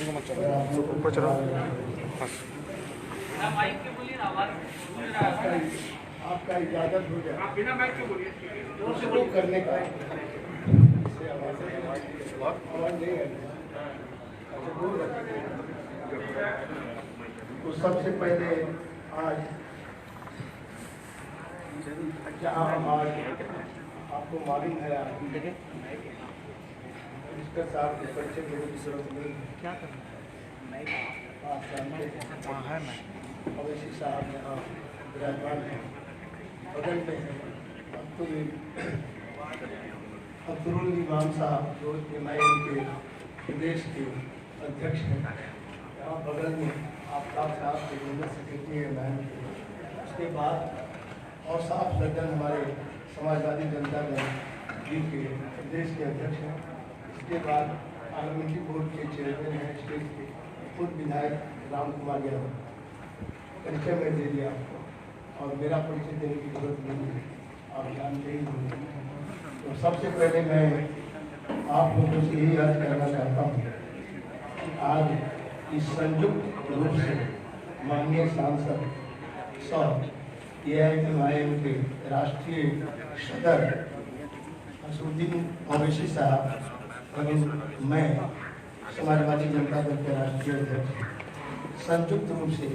ऊपर चलो। आपका इजाजत हो जाए, आप बिना माइक के बोलिए, शुरू करने का आवाज नहीं है। तो सबसे पहले आज जहाँ हम आज आपको मालूम है इसका साथ के परिचय मेरे की जरूरत नहीं क्या करना आप जानते हैं। अवैसी साहब यहाँ विराजमान हैं, बगल में है अब्दुल इमाम साहब जो एमआईएम के प्रदेश के अध्यक्ष हैं। यहाँ बगल में आफ्ताब साहब के जनरल सेक्रेटरी है मैम। उसके बाद और साहब सज्जन हमारे समाजवादी जनता दल जी के प्रदेश के अध्यक्ष हैं। इसके बाद पार्लियामेंट्री बोर्ड के चेयरमैन हैं स्टेट के खुद विधायक राम कुमार यादव। परिचय मैं दे दिया आपको और मेरा परिचय देने की जरूरत नहीं है, आप जानते ही होंगे। तो सबसे पहले मैं आप लोगों से यही अर्ज करना चाहता हूँ कि आज इस संयुक्त रूप से माननीय सांसद सौ AIMIM के राष्ट्रीय सदर असुद्दीन ओवैसी साहब एवं मैं समाजवादी जनता दल के राष्ट्रीय अध्यक्ष संयुक्त रूप से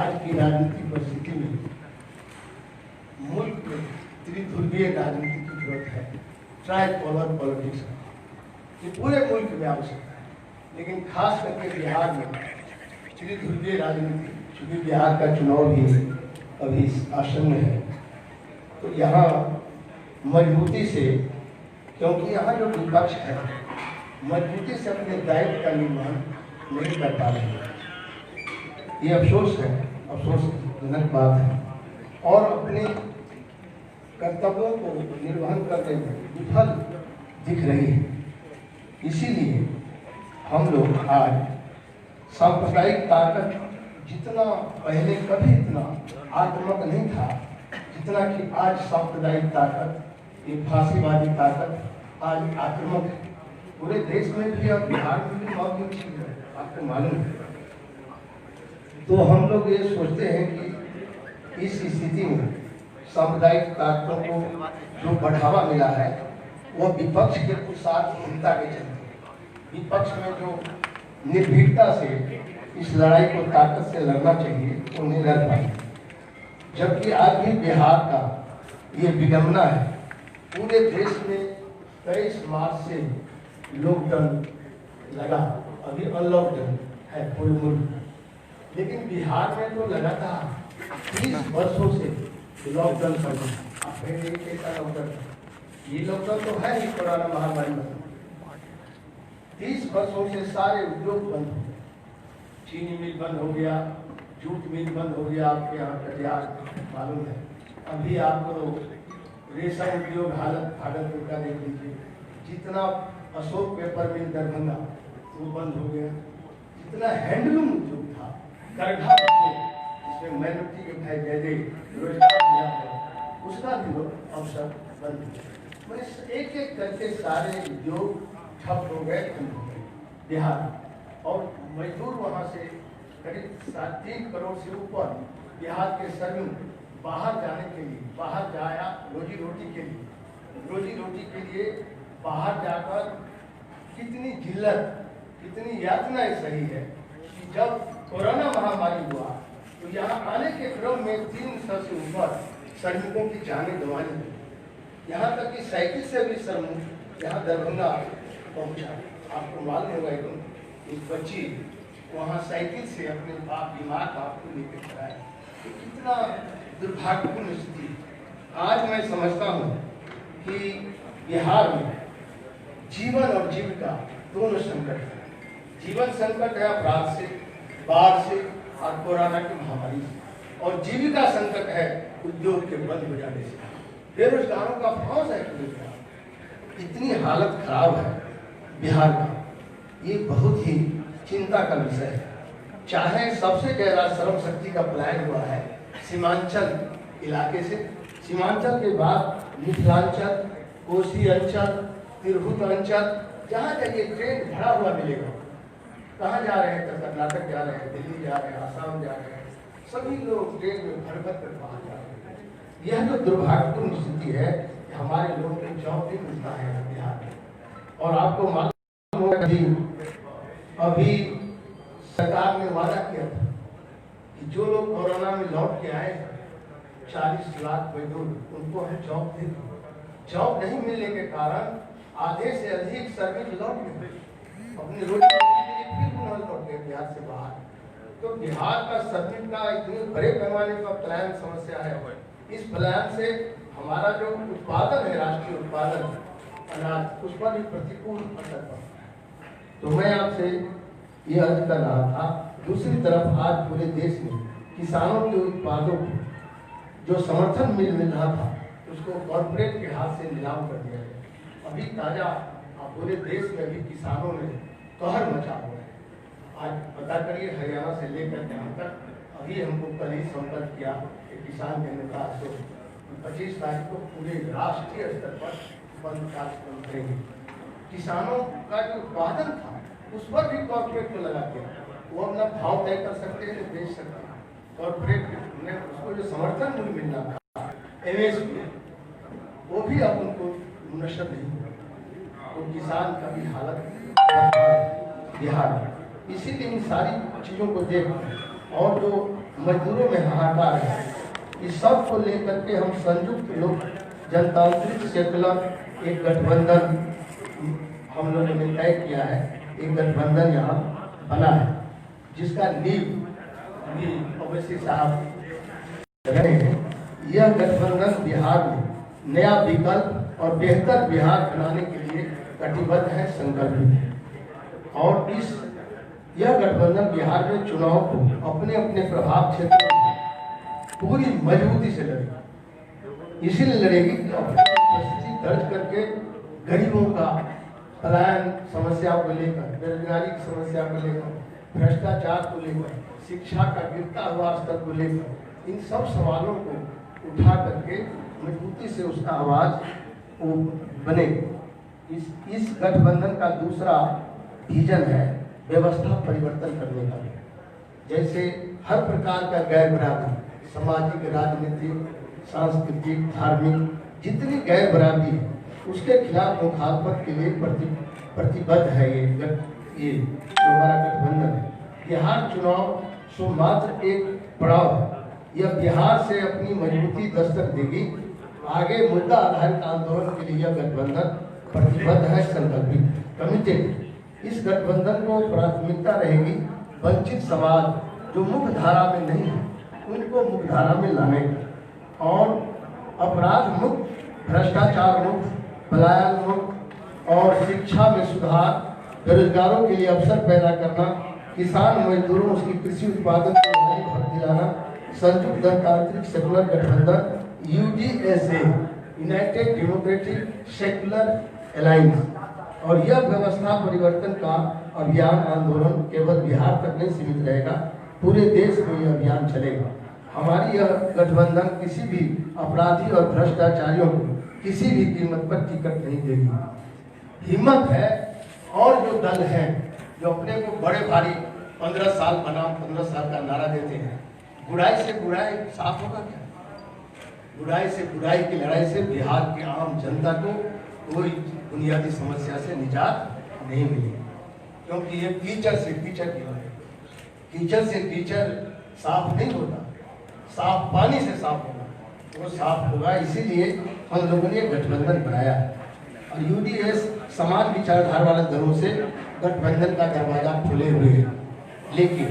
आज की राजनीतिक परिस्थिति में मुल्क में त्रिध्रुवीय राजनीति की जरूरत है। ट्राइपोलर पॉलिटिक्स ये पूरे मुल्क में आवश्यकता है, लेकिन खास करके बिहार में त्रिध्रुवीय राजनीति, चूंकि बिहार का चुनाव भी अभी आसन्न है, तो यहाँ मजबूती से, क्योंकि यहाँ जो विपक्ष है मजबूती से अपने दायित्व का निर्वहन नहीं कर पा रहे हैं। ये अफसोसजनक बात है और अपने कर्तव्यों को निर्वहन करने में विफल दिख रही है। इसीलिए हम लोग आज सांप्रदायिक ताकत जितना पहले कभी इतना आक्रामक नहीं था, जितना कि आज सांप्रदायिक ताकत, ये फांसीवादी ताकत आज आक्रामक है। पूरे देश में भी और बिहार में भी मौजूद है, आपको मालूम है। तो हम लोग ये सोचते हैं कि इस स्थिति में सांप्रदायिक ताकतों को जो बढ़ावा मिला है वह विपक्ष के कुत्सारहीनता के चलते, विपक्ष में जो निर्भीकता से इस लड़ाई को ताकत से लड़ना चाहिए वो नहीं लड़ पाए। जबकि आज भी बिहार का ये विडंबना है, पूरे देश में 23 मार्च से लॉकडाउन लगा, अभी अनलॉकडाउन है पूरे मुल्क, लेकिन बिहार में तो लगातार 30 वर्षों से लॉकडाउन चल रहा है। आप कहेंगे कैसा लॉकडाउन? ये लॉकडाउन तो है ही कोरोना महामारी में। 30 वर्षों से सारे उद्योग बंद हो गए, चीनी मिल बंद हो गया, जूट मिल बंद हो गया, आपके यहाँ कटिहार मालूम है। अभी आपको रेशम उद्योग हालत भागलपुर का देख लीजिए, जितना अशोक पेपर मिल दरभंगा वो बंद हो गया, जितना हैंडलूम उद्योग था करघा जिसमें मैनुटी के भाई जयदेव रोजगार दिया है, उसका भी अवसर बंद हो गया। मैंने एक एक करके सारे उद्योग ठप हो गए, बंद हो गए बिहार। और मजदूर वहाँ से करीब 3 करोड़ से ऊपर बिहार के श्रमिक बाहर जाने के लिए, बाहर जाया रोजी रोटी के लिए, रोजी रोटी के लिए बाहर जाकर कितनी जिल्लत, कितनी यातना सही है कि जब कोरोना महामारी हुआ तो यहाँ आने के क्रम में 300 से ऊपर श्रमिकों की जानें गंवानी हुई। यहाँ तक कि साइकिल से भी श्रमिक यहाँ दरभंगा पहुँचा। आपको मालूम होगा एक बच्ची वहाँ साइकिल से अपने बाप बीमार बाप को लेकर चलाए, तो कितना दुर्भाग्यपूर्ण स्थिति। आज मैं समझता हूँ कि बिहार में जीवन और जीविका दोनों संकट है। जीवन संकट है अपराध से, बाढ़ से और कोरोना की महामारी से, और जीविका संकट है उद्योग के बंद हो जाने से, बेरोजगारों का फौज है। इतनी हालत खराब है बिहार का, ये बहुत ही चिंता का विषय है। चाहे सबसे गहरा श्रम शक्ति का पलायन हुआ है सीमांचल इलाके से, सीमांचल के बाद मिथिलांचल, कोसी अंचल, तिरहुत अंचल, जहाँ जाइए ट्रेन भरा हुआ मिलेगा। कहाँ जा रहे हैं? तो कर्नाटक जा रहे हैं, दिल्ली जा रहे हैं, आसाम जा रहे हैं, सभी लोग ट्रेन में भर भर कर बाहर जा रहे हैं। यह जो दुर्भाग्यपूर्ण स्थिति है कि हमारे लोगों को जॉब भी मिलता है बिहार में। और आपको मालूम होगा अभी सरकार ने वादा किया था कि जो लोग कोरोना में लौट के आए 40 लाख मजदूर उनको हम जॉब देंगे। जॉब नहीं मिलने के कारण आधे से अधिक श्रमिक लौट गए, अपनी रोजी रोटी के लिए फिर पुनः लौट गए बिहार से बाहर। तो बिहार का श्रमिक का इतने बड़े पैमाने का पलायन समस्या है। इस पलायन से हमारा जो उत्पादन है, राष्ट्रीय उत्पादन अनाज, उस पर भी प्रतिकूल असर पड़ता है। तो मैं आपसे ये अर्ज कर रहा था। दूसरी तरफ आज पूरे देश में किसानों के उत्पादों को जो समर्थन मिल रहा था उसको कॉर्पोरेट के हाथ से नीलाम कर दिया गया। अभी ताजा पूरे देश में अभी किसानों ने कहर मचा हुआ है। आज पता करिए हरियाणा से लेकर यहाँ तक अभी हमको कल ही संपर्क किया कि किसान के नेता 25 तारीख को पूरे राष्ट्रीय स्तर पर बंद कार्यक्रम करेंगे। किसानों का जो उत्पादन था उस पर भी कॉर्पोरेट को लगा दिया, वो अपना भाव तय कर सकते हैं, बेच सकते हैं। कॉर्पोरेट ने उसको जो समर्थन मूल्य मिलना था MSP, वो भी अब उनको नशर नहीं हुआ। तो किसान का भी हालत बिहार में। इसीलिए इन सारी चीज़ों को देख और जो मजदूरों में हाहाकार है, इस सब को लेकर के हम संयुक्त लोक जनतांत्रिक सेकुलर एक गठबंधन हम लोगों ने तय किया है। एक गठबंधन यहाँ बना है जिसका नींव ओवैसी साहब रहे हैं। यह गठबंधन बिहार में नया विकल्प और बेहतर बिहार बनाने के लिए कटिबद्ध है, संकल्पित है। और यह गठबंधन बिहार में चुनाव को अपने अपने प्रभाव क्षेत्र में पूरी मजबूती से लड़ेगी। इसीलिए लड़ेगी कि अपनी उपस्थिति दर्ज करके गरीबों का पलायन समस्या को लेकर, बेरोजगारी की समस्या को लेकर, भ्रष्टाचार को लेकर, शिक्षा का गिरता हुआ स्तर को लेकर, इन सब सवालों को उठा करके मजबूती से उसका आवाज बने। इस गठबंधन का दूसरा विजन है व्यवस्था परिवर्तन करने का। जैसे हर प्रकार का गैर बराबरी, सामाजिक, राजनीतिक, सांस्कृतिक, धार्मिक जितनी गैर बराबरी है उसके खिलाफ मुखालफत के लिए प्रतिबद्ध है ये जो हमारा गठबंधन है। बिहार चुनाव सो मात्र एक पड़ाव है। यह बिहार से अपनी मजबूती दस्तक देगी। आगे मुद्दा आधारित आंदोलन के लिए यह गठबंधन प्रतिबद्ध है, संकल्पित, कमिटेड। इस गठबंधन को प्राथमिकता रहेगी वंचित समाज जो मुख्य धारा में नहीं है उनको मुख्य धारा में लाने का, और अपराध मुक्त, भ्रष्टाचार मुक्त, पलायन मुक्त और शिक्षा में सुधार, बेरोजगारों के लिए अवसर पैदा करना, किसान मजदूरों उसकी कृषि उत्पादन को नई भर दिलाना। संयुक्त जनतांत्रिक सेकुलर गठबंधन UDSA, United democratic secular alliance. और यह व्यवस्था परिवर्तन का अभियान आंदोलन केवल बिहार तक नहीं सीमित रहेगा, पूरे देश में यह अभियान चलेगा। हमारी यह गठबंधन किसी भी अपराधी और भ्रष्टाचारियों को किसी भी कीमत पर टिकट नहीं देगी। हिम्मत है और जो दल है जो अपने को बड़े भारी 15 साल बनाम 15 साल का नारा देते हैं, बुराई से बुराई साफ होगा क्या? बुराई से बुराई की लड़ाई से बिहार की आम जनता को कोई बुनियादी समस्या से निजात नहीं मिलेगी, क्योंकि ये कीचड़ से कीचड़ की लड़ाई, कीचड़ से कीचड़ साफ नहीं होता, साफ पानी से साफ होगा, वो साफ होगा। इसीलिए हम लोगों ने गठबंधन बनाया है और UDS समान विचारधारा वाले दलों से गठबंधन का दरवाजा खुले हुए है, लेकिन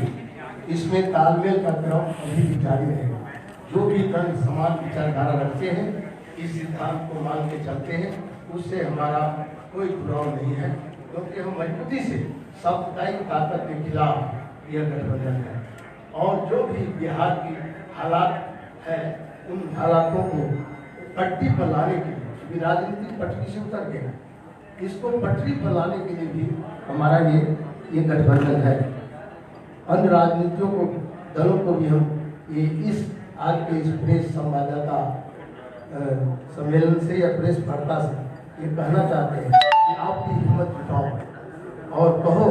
इसमें तालमेल का क्रम अभी भी जारी रहेगा। जो भी दल समान विचारधारा रखते हैं, इस सिद्धांत को मान के चलते हैं, उससे हमारा कोई जुड़ाव नहीं है, क्योंकि हम मजबूती से सांप्रदायिक ताकत के खिलाफ यह गठबंधन है। और जो भी बिहार की हालात है उन हालातों को पटरी पर लाने के लिए, राजनीतिक पटरी से उतर गया, इसको पटरी पर लाने के लिए भी हमारा ये गठबंधन है। अन्य राजनीतियों को, दलों को भी हम ये इस आज के इस प्रेस संवाददाता सम्मेलन से या प्रेस वार्ता से ये कहना चाहते हैं कि आपकी हिम्मत जुटाओ और कहो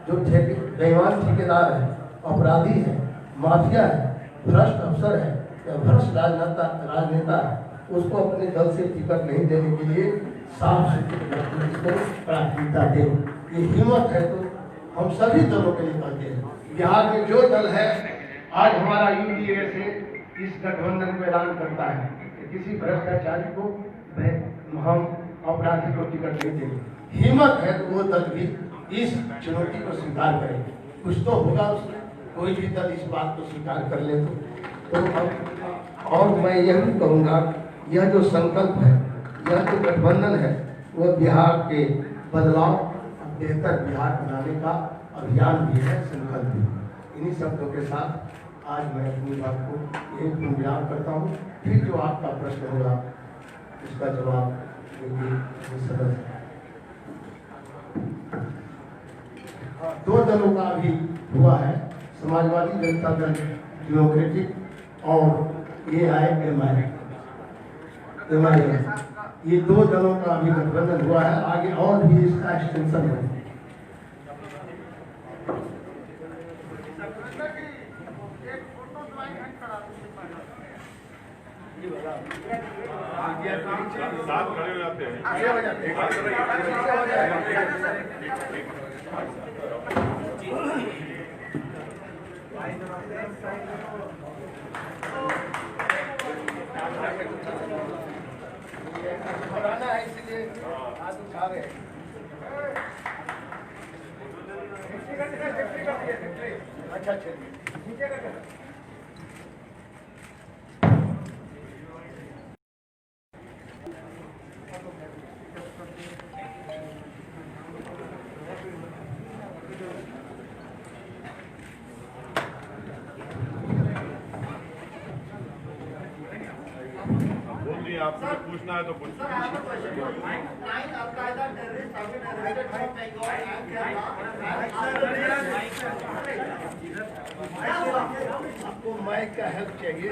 जो बेईमान ठेकेदार है, अपराधी है, माफिया है, भ्रष्ट अफसर है या भ्रष्ट राजनेता है, उसको अपने दल से टिकट नहीं देने के लिए साफ सुथरी इसको प्राथमिकता दे। ये हिम्मत है तो हम सभी दलों के लिए कहते हैं, बिहार में जो दल है, आज हमारा यूडीए से इस गठबंधन को ऐलान करता है कि किसी भ्रष्टाचारी को हम अपराधी को टिकट नहीं देंगे। हिम्मत है तो वो दल भी इस चुनौती को स्वीकार करेंगे। कुछ तो होगा उसमें, कोई भी दल इस बात को स्वीकार कर ले तो और मैं यह भी कहूँगा, यह जो संकल्प है, यह जो गठबंधन है, वह बिहार के बदलाव, बेहतर बिहार बनाने का अभियान भी है, संकल्प भी है। इन्हीं शब्दों के साथ आज मैं अपनी बात को एक विराम करता हूँ। फिर जो आपका प्रश्न होगा उसका जवाब सरल है। दो दलों का अभी हुआ है, समाजवादी जनता दल डेमोक्रेटिक और AIMI, ये दो दलों का अभी गठबंधन हुआ है। आगे और भी इसका एक्सटेंशन है। साथ खड़े हो जाते हैं। बनाना है, इसलिए हाथ उठा रहे हैं। अच्छा चलिए। आपको पूछना है तो आपको माइक का हेल्प चाहिए।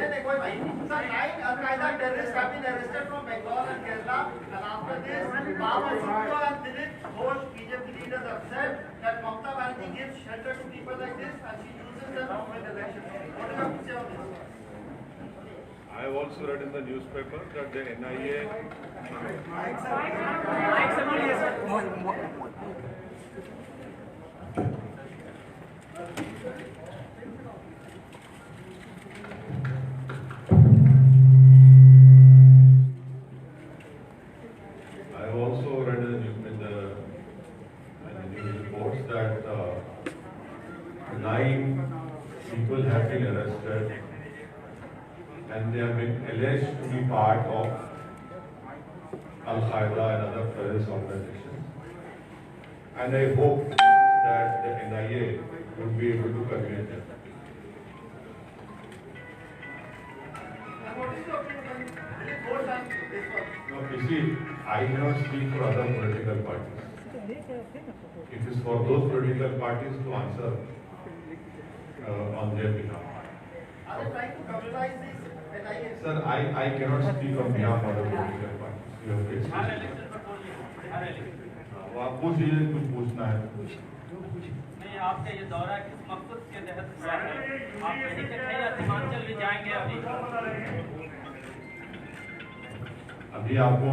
I have also read in the newspaper that the NIA news reports that 9 people have been arrested and they have been alleged to be part of Al-Qaeda and other terrorist organizations. And I hope that the NIA would be able to convict them. No, you see, I cannot speak for other political parties. It is for those political parties to answer on their behalf. Are they trying to compromise this? Sir, I cannot speak on behalf of the political parties. You have to explain. आप पूछ लीजिए, कुछ पूछना है नहीं, आपका ये दौरा किस मकसद के तहत हुआ है? आप यहीं से थे या सीमांचल भी जाएंगे? अभी आपको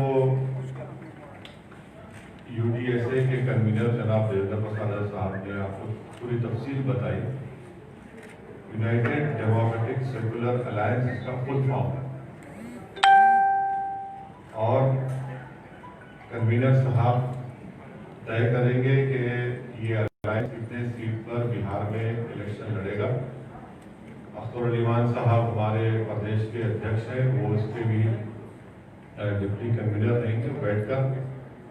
UDSA के कन्वीनर जनाब देवेंद्र प्रसाद साहब ने आपको पूरी तफसील बताई। यूनाइटेड डेमोक्रेटिक सेक्युलर अलायंस इसका फुल फॉर्म है और कन्वीनर साहब तय करेंगे कि ये अलायंस कितने सीट पर बिहार में इलेक्शन लड़ेगा। अख्तर अलीमान साहब हमारे प्रदेश के अध्यक्ष हैं, वो इसके भी डिप्टी कन्वीनर रहेंगे। बैठकर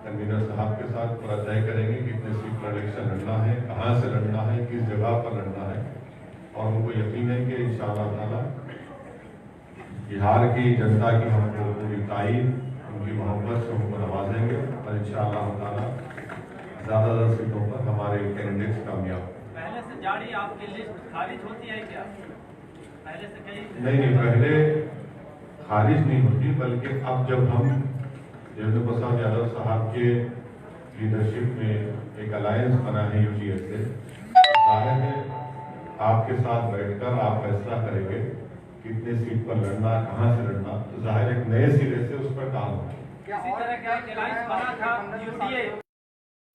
कन्वीनर साहब के साथ पूरा तय करेंगे कितने सीट पर इलेक्शन लड़ना है, कहाँ से लड़ना है, किस जगह पर लड़ना है। और उनको यकीन है कि इंशाअल्लाह ताला बिहार की जनता की हमको पूरी ताईद, उनकी मोहब्बत से हमको नवाजेंगे और इंशाअल्लाह ताला ज़्यादा सीटों पर हमारे कैंडिडेट्स कामयाब। पहले से जारी आपकी लिस्ट खारिज होती है क्या? पहले से कहीं नहीं, पहले खारिज नहीं होती, बल्कि अब जब हम देवेंद्र प्रसाद यादव साहब के लीडरशिप में एक अलायंस बना है UDSA, आपके साथ बैठकर आप फैसला करेंगे कितने सीट पर लड़ना, कहां से लड़ना, तो जाहिर एक नए सिरे से उस पर काम होगा। इसी तरह का एक अलायंस बना था यूडीए,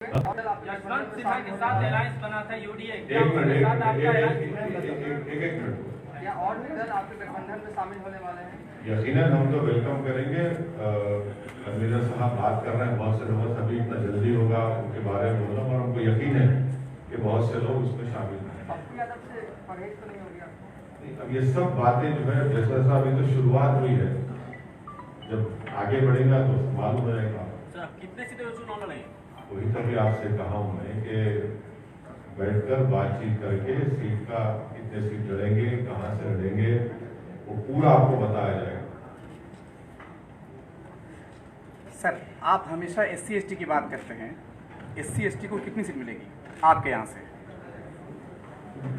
यशवंत सिन्हा के साथ अलायंस बना था यूडीए। क्या एक उनके साथ आपका अलायंस? मिनट क्या और भी दल आपके गठबंधन में शामिल होने वाले हैं? यकीनन हम तो वेलकम करेंगे। कन्वीनर साहब बात कर रहे हैं, बहुत से लोगों से अभी इतना जल्दी होगा उनके बारे में बोलना, और हमको यकीन है कि बहुत से लोग उसमें शामिल हैं। पप्पू यादव से परहेज तो नहीं हो गया आपको? अब ये सब बातें जो है जैसा साहब, ये तो शुरुआत हुई है, जब आगे बढ़ेगा तो मालूम हो जाएगा। सर कितने सीटें चुनाव लड़ेंगे? वही तभी आपसे कहा हूं मैं कि बैठकर बातचीत करके सीट का कितने सीट लड़ेंगे, कहां से लड़ेंगे, वो पूरा आपको बताया जाएगा। सर, आप हमेशा SC/ST की बात करते हैं, SC/ST को कितनी सीट मिलेगी आपके यहाँ से?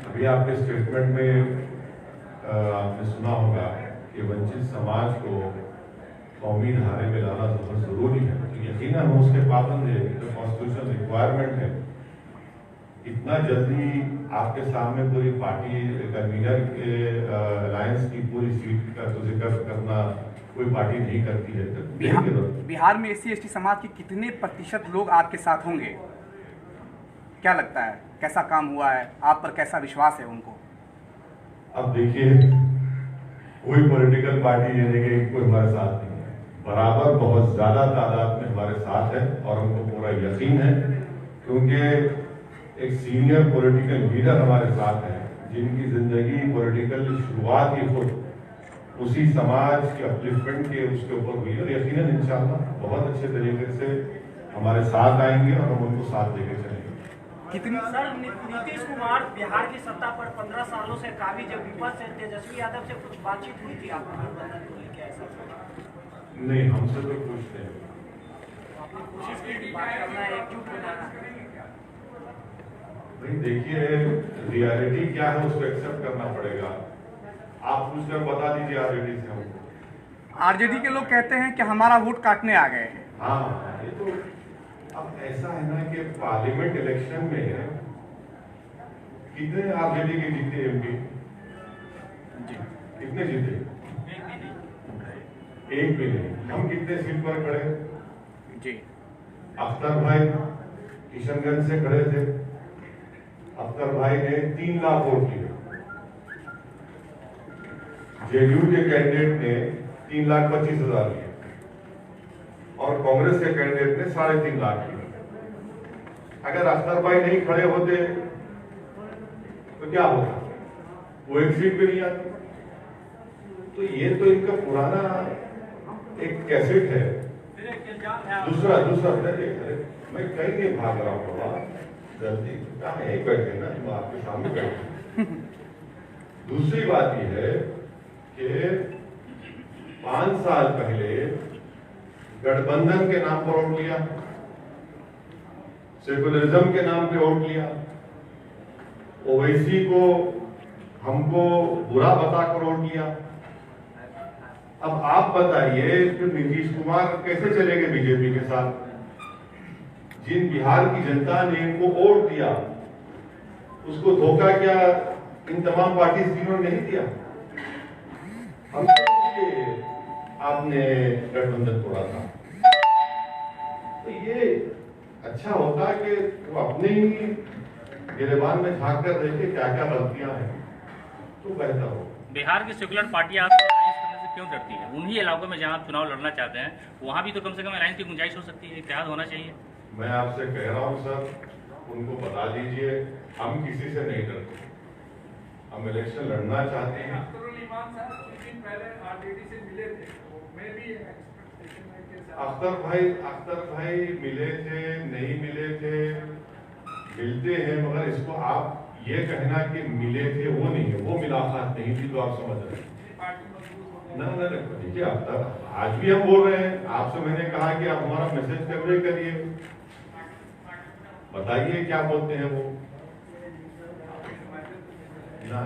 अभी आपके स्टेटमेंट में आपने सुना होगा कि वंचित समाज को कौमी धारे में लाना बहुत जरूरी है, तो यकीनन हम उसके पाबंद है, तो कॉन्स्टिट्यूशन रिक्वायरमेंट है। इतना जल्दी आपके सामने पूरी पार्टी कन्वीनर के अलायंस की पूरी सीट का तो जिक्र करना कोई पार्टी नहीं करती है। तो बिहार में SC/ST समाज के कितने प्रतिशत लोग आपके साथ होंगे? क्या लगता है, कैसा काम हुआ है, आप पर कैसा विश्वास है उनको? अब देखिए, कोई पॉलिटिकल पार्टी ये नहीं कि कोई हमारे साथ नहीं है, बराबर बहुत ज्यादा तादाद में हमारे साथ है, और हमको पूरा यकीन है क्योंकि एक सीनियर पॉलिटिकल लीडर हमारे साथ है जिनकी जिंदगी पॉलिटिकल शुरुआत ही खुद उसी समाज के अपलिफ्टमेंट के उसके ऊपर हुई है, और यकीनन इंशाअल्लाह बहुत अच्छे तरीके से हमारे साथ आएंगे और हम उनको साथ लेके चलेंगे। कितनी सर, नीतीश कुमार बिहार की सत्ता पर 15 सालों से काबिज, जब विपक्ष से तेजस्वी यादव से कुछ बातचीत हुई थी आपको गठबंधन को लेकर? ऐसा नहीं, हमसे तो कुछ नहीं। आपने कोशिश की थी बात करना है, एकजुट होना है? भाई देखिए, रियलिटी क्या है उसको एक्सेप्ट करना पड़ेगा। आप पूछकर बता दीजिए आरजेडी से हमको। RJD के लोग कहते हैं कि हमारा वोट काटने आ गए हैं। हाँ, ये तो अब ऐसा है ना कि पार्लियामेंट इलेक्शन में कितने आरजेडी के जीते MP? कितने जीते? एक भी नहीं। हम कितने सीट पर खड़े? जी, अख्तर भाई किशनगंज से खड़े थे, अख्तर भाई ने 3 लाख वोट लिए। JDU के कैंडिडेट ने 3,25,000 लिए, और कांग्रेस के कैंडिडेट ने 3.5 लाख लिए। अगर अख्तर भाई नहीं खड़े होते तो क्या होता? वो एक सीट भी नहीं आती। तो ये तो इनका पुराना एक कैसेट है। दूसरा मैं कहीं नहीं भाग रहा हूँ बाबा, जल्दी कहाँ यहीं बैठे ना, तुम आपके सामने बैठे। दूसरी बात यह है कि 5 साल पहले गठबंधन के नाम पर वोट लिया, सेकुलरिज्म के नाम पे वोट लिया, ओवैसी को हमको बुरा बताकर वोट लिया। अब आप बताइए कि नीतीश कुमार कैसे चलेंगे बीजेपी के साथ? जिन बिहार की जनता ने इनको वोट दिया, उसको धोखा क्या इन तमाम पार्टी जिन्होंने नहीं दिया? आपने गठबंधन तोड़ा था। तो ये अच्छा होता कि वो अपने ही गिरेबान में झांक कर देखे क्या क्या गलतियां हैं, तो बेहतर हो। बिहार की सेकुलर पार्टियां आपसे अलायंस करने से क्यों डरती है? उन्हीं इलाकों में जहां आप चुनाव लड़ना चाहते हैं, वहां भी तो कम से कम अलायंस की गुंजाइश हो सकती है, इत्तेहाद होना चाहिए। मैं आपसे कह रहा हूं सर, उनको बता दीजिए हम किसी से नहीं डरते, हम इलेक्शन लड़ना चाहते हैं। अख्तर भाई मिले थे, नहीं मिले थे, मिलते हैं, मगर इसको आप ये कहना कि मिले थे वो नहीं है, वो मुलाकात नहीं थी, तो आप समझ रहे हैं ना? देखिए, अख्तर आज भी हम बोल रहे हैं, आपसे मैंने कहा कि आप हमारा मैसेज कन्वे करिए, बताइए क्या बोलते हैं वो। ना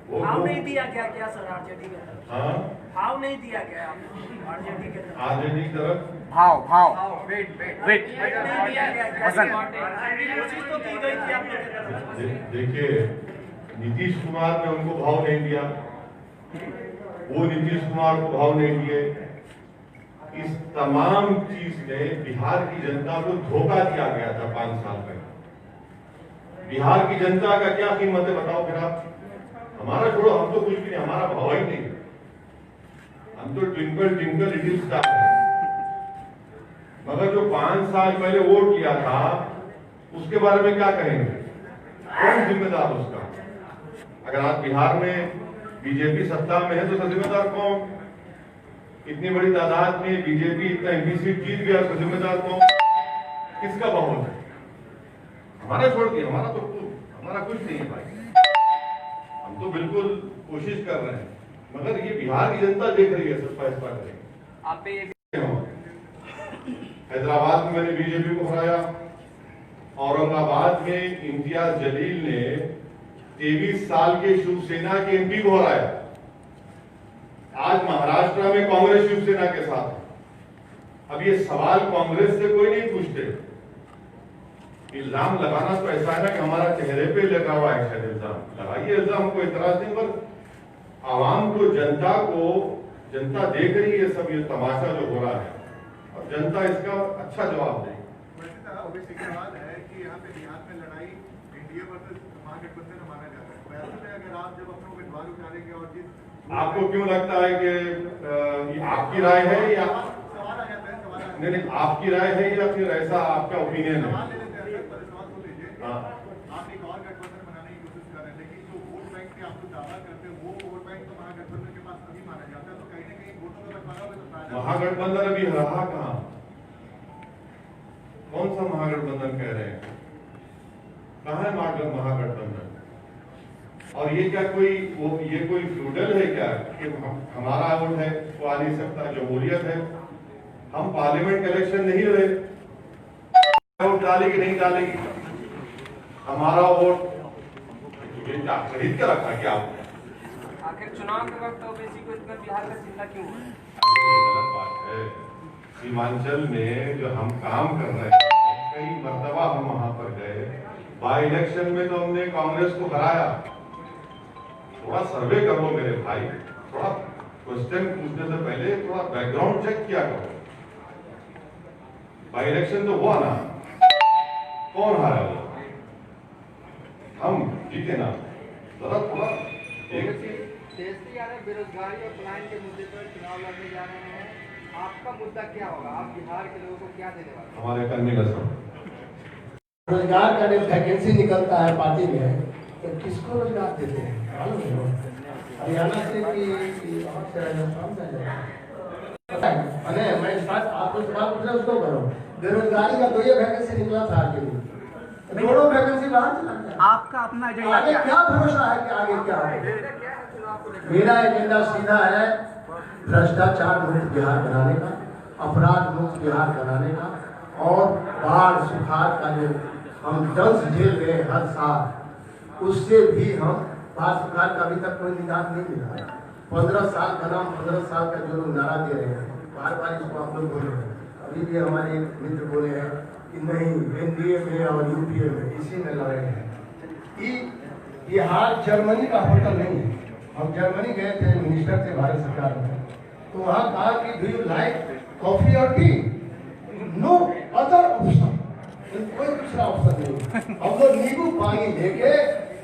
वो भाव नहीं दिया गया क्या सर आरजेडी के तरफ? हाँ, भाव नहीं दिया गया आरजेडी के तरफ? आरजेडी की तरफ भाव वेट वेट नहीं दिया गया क्या? वजन। कोशिश तो की गई थी आप लोग की तरफ से। देखिए, नीतीश कुमार ने उनको भाव नहीं दिया, वो नीतीश कुमार को भाव नहीं दिए। इस तमाम चीज में बिहार की जनता को धोखा दिया गया था 5 साल पहले। बिहार की जनता का क्या कीमत है बताओ फिर आप। हमारा छोड़ो, हम तो कुछ भी नहीं, हमारा भाव ही नहीं, हम तो ट्विंकल ट्विंकल लिटिल स्टार है। मगर जो 5 साल पहले वोट किया था उसके बारे में क्या कहेंगे, कौन जिम्मेदार उसका? अगर आज बिहार में बीजेपी सत्ता में है तो उसका जिम्मेदार कौन? इतनी बड़ी तादाद में बीजेपी इतना एमपी सीट जीत गया, उसका जिम्मेदार कौन? किसका बहुमत है? हमारा छोड़ दिया, हमारा कुछ नहीं है भाई। हम तो बिल्कुल कोशिश कर रहे हैं, मगर ये बिहार की जनता देख रही है, सब फैसला करेगी। आप पे ये हैदराबाद में मैंने बीजेपी को हराया, औरंगाबाद में इम्तियाज जलील ने 23 साल के शिवसेना के एमपी को हराया। आज महाराष्ट्र में कांग्रेस शिवसेना के साथ है। अब ये सवाल कांग्रेस से कोई नहीं पूछते। इल्जाम लगाना तो ऐसा है ना कि हमारा चेहरे पे लगा हुआ है, शायद इल्जाम लगाइए, इल्जाम हमको इतराज नहीं, पर आवाम को, जनता देख रही है सब ये तमाशा जो हो रहा है, और जनता इसका अच्छा जवाब देगी। ओबीसी की बात है कि यहाँ पे बिहार में लड़ाई एनडीए वर्सेस महागठबंधन माना जा रहा है। वैसे में अगर आप जब अपने उम्मीदवार उतारेंगे और जिस आपको क्यों लगता है कि ये आपकी राय है या सवाल आ जाता है, सवाल आ नहीं, आपकी राय है या फिर ऐसा आपका ओपिनियन है? सवाल ले लेते हैं, पर सवाल सुन लीजिए। हाँ। आप एक और गठबंधन बनाने की कोशिश कर रहे हैं, लेकिन जो वोट बैंक के आपको दावा करते हैं वो वोट बैंक तो महागठबंधन के पास नहीं माना जाता है, तो कहीं ना कहीं वोटों का बंटवारा होगा तो फायदा। महागठबंधन अभी रहा कहाँ? कौन सा महागठबंधन कह रहे हैं? कहाँ है महागठबंधन? और ये क्या ये कोई फ्यूडल है क्या कि हमारा वोट है वो आ नहीं सकता? जमहूरियत है। हम पार्लियामेंट के इलेक्शन नहीं लड़े, वोट डालेगी नहीं डालेगी, हमारा वोट ये क्या खरीद के रखा क्या आपने? आखिर चुनाव के वक्त ओबीसी को इतना बिहार का चिंता क्यों है? ये गलत बात है। सीमांचल में जो हम काम कर रहे हैं, कई मर्तबा हम वहां पर गए, बाई इलेक्शन में तो हमने कांग्रेस को हराया। थोड़ा सर्वे कर लो मेरे भाई, थोड़ा क्वेश्चन पूछने से पहले थोड़ा बैकग्राउंड चेक किया करो। बाई इलेक्शन तो हुआ ना, कौन हारा वो? हम जीते ना। जरा थोड़ा तेजस्वी यादव बेरोजगारी और पलायन के मुद्दे पर चुनाव लड़ने जा रहे हैं, आपका मुद्दा क्या होगा? आप बिहार के लोगों को क्या देने वाले? हमारे करने का सब रोजगार का जब वैकेंसी निकलता है पार्टी में तो किसको रोजगार देते हैं मालूम है? हरियाणा से कि राजस्थान से पता है? अरे मैं बात आपको सवाल पूछ रहा हूं, उसको करो। बेरोजगारी का 2 वैकेंसी निकला था आगे, दोनों वैकेंसी बाहर चला गया। आपका अपना एजेंडा आगे क्या है? क्या भरोसा है कि आगे क्या होगा? मेरा एजेंडा सीधा है, भ्रष्टाचार मुक्त बिहार बनाने का, अपराध मुक्त बिहार बनाने का, और बाढ़ सुखाड़ का जो हम दंश झेल रहे हैं हर साल, उससे भी हम बाढ़ सुखाड़ का अभी तक कोई निदान नहीं मिला। 15 साल का नाम 15 साल का जो लोग नारा दे रहे हैं, बार बार इसको आप लोग बोले हैं। अभी भी हमारे एक मित्र बोले हैं कि नहीं एनडीए में और यूपीए में इसी में लड़े हैं। बिहार जर्मनी का होटल नहीं है। हम जर्मनी गए थे, मिनिस्टर थे भारत सरकार में, तो वहाँ कहा कि डू यू लाइक कॉफी और टी? नो अदर ऑप्शन, कोई दूसरा ऑप्शन नहीं। हम लोग नींबू पानी लेके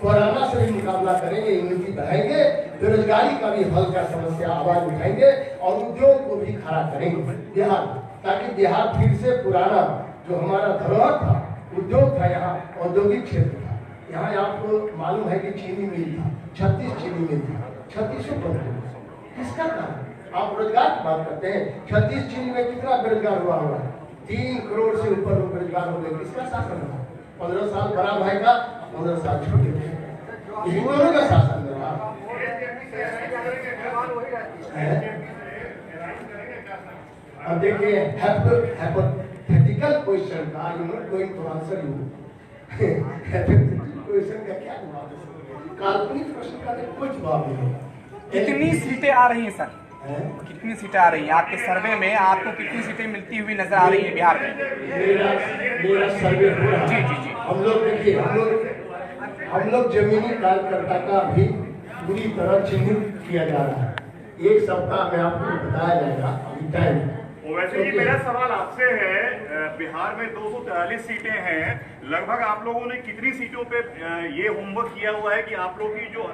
कोरोना से भी मुकाबला करेंगे, इम्यूनिटी बढ़ाएंगे, बेरोजगारी का भी हल का समस्या आवाज उठाएंगे और उद्योग को भी खड़ा करेंगे बिहार, ताकि बिहार फिर से पुराना जो हमारा धरोहर था, उद्योग था, यहाँ औद्योगिक क्षेत्र था। यहाँ आपको मालूम है कि चीनी मिल था, 36 चीनी मिल था, 3600 करोड़। किसका काम? आप रोजगार की बात करते हैं, 36 चीनी में कितना बेरोजगार हुआ होगा? 3 करोड़ से ऊपर बेरोजगार हो गए। किसका शासन था? 15 साल बड़ा भाई का, 15 साल छोटे थे, हिंदुओं का शासन रहा। अब देखिए हाइपोथेटिकल क्वेश्चन का, you not going to answer you. Question का क्या जवाब है? काल्पनिक प्रश्न का कोई जवाब नहीं है। कितनी सीटें आ रही हैं सर? कितनी सीटें आ रही हैं आपके सर्वे में? आपको कितनी सीटें मिलती हुई नजर आ रही है बिहार में? मेरा सर्वे हो रहा है। जी जी जी। हम लोग देखिए, हम लोग हम लोग जमीनी कार्यकर्ता का भी पूरी तरह चिन्हित किया जा रहा है। एक सप्ताह में आपको बताया जाएगा अभी टाइम। वैसे ही मेरा सवाल आपसे है, बिहार में 243 सीटें हैं, लगभग आप लोगों ने कितनी सीटों पे ये होमवर्क किया हुआ है कि आप लोगों की जो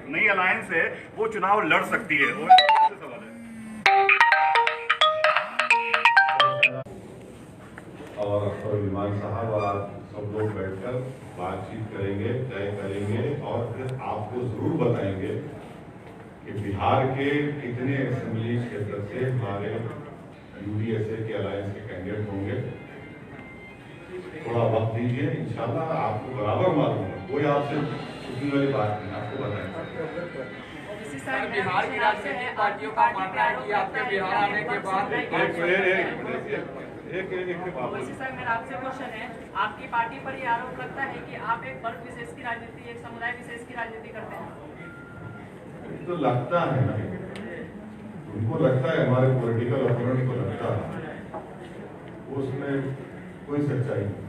नई अलायंस है वो चुनाव लड़ सकती है? वैसे सवाल है। और अख्तर विमान साहब और आप सब लोग बैठकर बातचीत करेंगे, तय करेंगे और फिर आपको जरूर बताएंगे कि बिहार के कितने असेंबली क्षेत्र से हमारे यूडीएसए के अलायंस के कैंडिडेट होंगे। थोड़ा वक्त दीजिए, इंशाल्लाह आपको बराबर मालूम है, कोई आपसे छुपने वाली बात नहीं, आपको बताएंगे। बिहार की राजनीतिक पार्टियों का मानना है कि आपके बिहार आने के बाद वैसे सर मेरा आपसे क्वेश्चन है, आपकी पार्टी पर ये आरोप लगता है कि आप एक वर्ग विशेष की राजनीति, एक समुदाय विशेष की राजनीति करते हैं। तो लगता है ना, उनको लगता है, हमारे पॉलिटिकल ओपोनेंट को लगता है, उसमें कोई सच्चाई नहीं,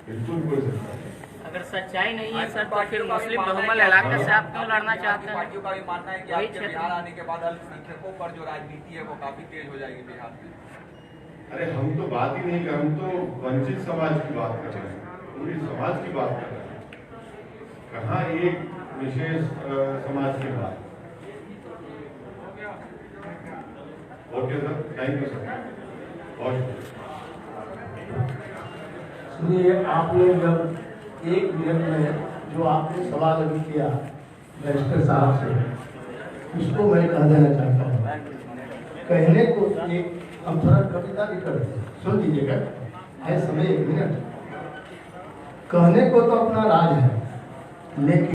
बिल्कुल कोई सच्चाई नहीं। अगर सच्चाई नहीं है सर तो फिर मुस्लिम बहुमत इलाके से आप क्यों लड़ना चाहते हैं? पार्टियों का भी मानना है कि आपके बिहार आने के बाद अल्पसंख्यकों पर जो राजनीति है वो काफी तेज हो जाएगी बिहार में। अरे हम तो बात ही नहीं कर, हम तो वंचित समाज की बात कर रहे हैं, पूरी समाज की बात कर रहे हैं, कहाँ एक विशेष समाज की बात। Okay sir, thank you sir, बहुत सुनिए, आपने जब 1 मिनट में जो आपने सवाल अभी किया बैरिस्टर साहब से, उसको मैं कह देना चाहता हूँ। कहने को एक हम थोड़ा कविता भी करते हैं, सुन लीजिएगा, है समय 1 मिनट। कहने को तो अपना राज है, लेकिन